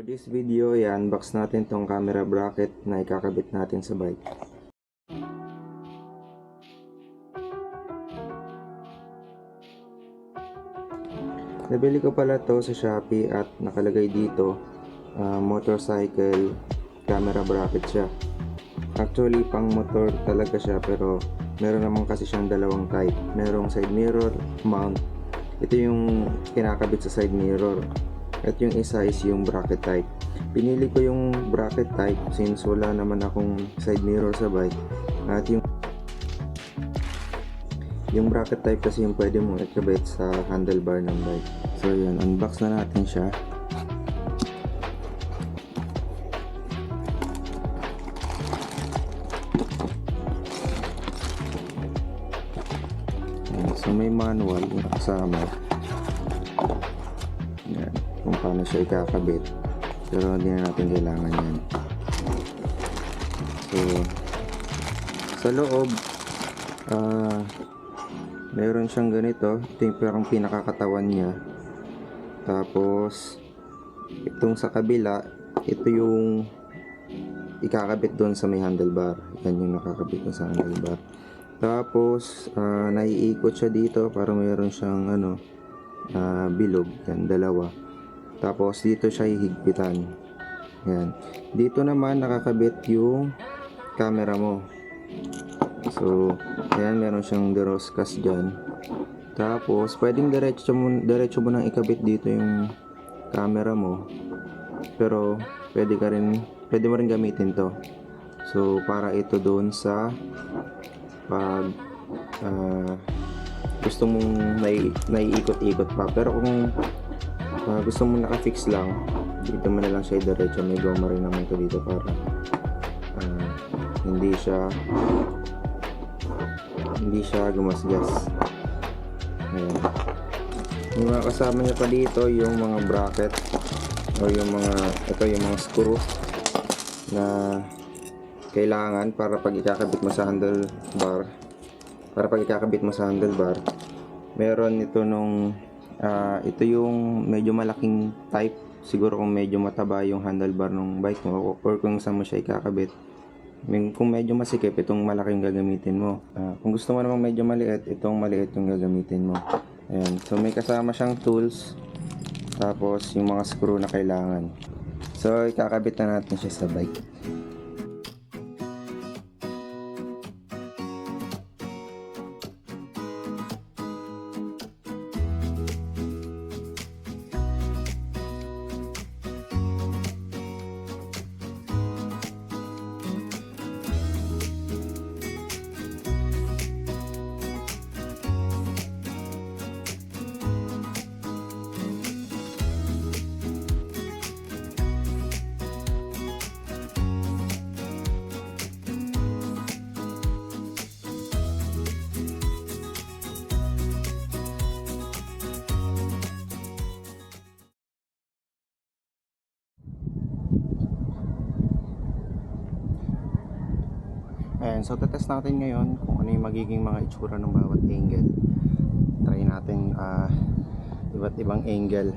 For this video, i-unbox natin tong camera bracket na ikakabit natin sa bike. Nabili ko pala to sa Shopee at nakalagay dito motorcycle camera bracket siya. Actually pang motor talaga siya, pero meron naman kasi siyang dalawang type. Merong side mirror mount. Ito yung kinakabit sa side mirror. At yung isa is yung bracket type. Pinili ko yung bracket type since wala naman akong side mirror sa bike. At yung bracket type kasi yung pwede mong ikabit sa handlebar ng bike. So yun, unbox na natin siya. So may manual yung kasama. Yan, kung paano siya ikakabit. Pero hindi na natin kailangan yan. So sa loob meron siyang ganito. Ito yung parang pinakakatawan niya. Tapos itong sa kabila, ito yung ikakabit doon sa may handlebar. Yan yung nakakabit doon sa handlebar. Tapos naiikot siya dito para mayroon siyang bilog. Yan, dalawa. Tapos dito siya hihigpitan. Yan. Dito naman nakakabit yung camera mo. So, ayan, meron siyang deroskas dyan. Tapos, pwedeng diretso mo nang ikabit dito yung camera mo. Pero, pwede mo rin gamitin to. So, para ito doon sa pag gusto mong naiikot-ikot pa. Pero kung gusto mong nakafix lang, dito mo na lang siya diretso. May goma rin naman ito dito para hindi siya gumasgas. Ayan. Yung mga kasama niya pa dito, yung mga bracket o yung mga screw na kailangan para pag ikakabit mo sa handlebar. Meron ito ito yung medyo malaking type. Siguro kung medyo mataba yung handlebar ng bike mo or kung saan mo siya ikakabit. Kung medyo masikip, itong malaking gagamitin mo. Kung gusto mo namang medyo maliit, itong maliit yung gagamitin mo. Ayan. So may kasama siyang tools. Tapos yung mga screw na kailangan. So ikakabit na natin siya sa bike. Ayan, so tetest natin ngayon kung ano yung magiging mga itsura ng bawat angle. Try natin iba't ibang angle.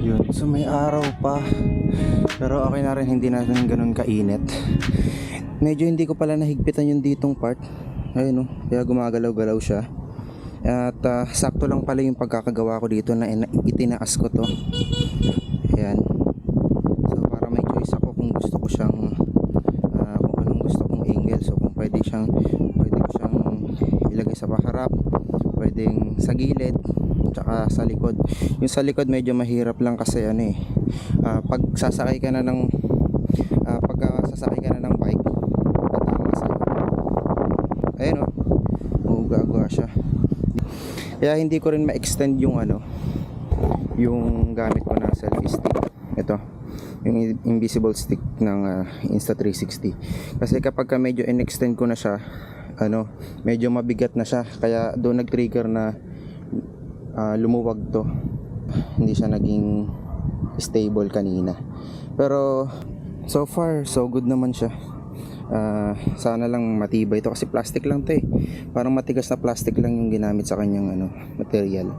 Yun, so may araw pa. Pero okay na rin, hindi natin ganun kainit. Medyo hindi ko pala nahigpitan yung ditong part. Ayun, no, kaya gumagalaw-galaw siya. At sakto lang pala yung pagkakagawa ko dito na itinaas ko to. Ayan. So para may choice ako kung gusto ko siyang kung anong gusto kong angle. So kung pwede ko siyang ilagay sa paharap, pwedeng sa gilid, tsaka sa likod. Yung sa likod medyo mahirap lang kasi pag sasakay ka na ng bike, tatama sa'yo. Ayun, uga-uga siya. Kaya hindi ko rin ma-extend yung yung gamit ko na selfie stick. Ito, yung invisible stick ng Insta360. Kasi kapag medyo in-extend ko na siya, medyo mabigat na siya. Kaya doon nag-trigger na lumuwag to. Hindi siya naging stable kanina. Pero so far so good naman siya. Sana lang matibay ito kasi plastic lang to eh. Parang matigas na plastic lang yung ginamit sa kanyang material.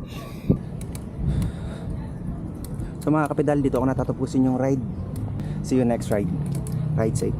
So mga kapedal, dito ako natatapusin yung ride. See you next ride. Ride safe.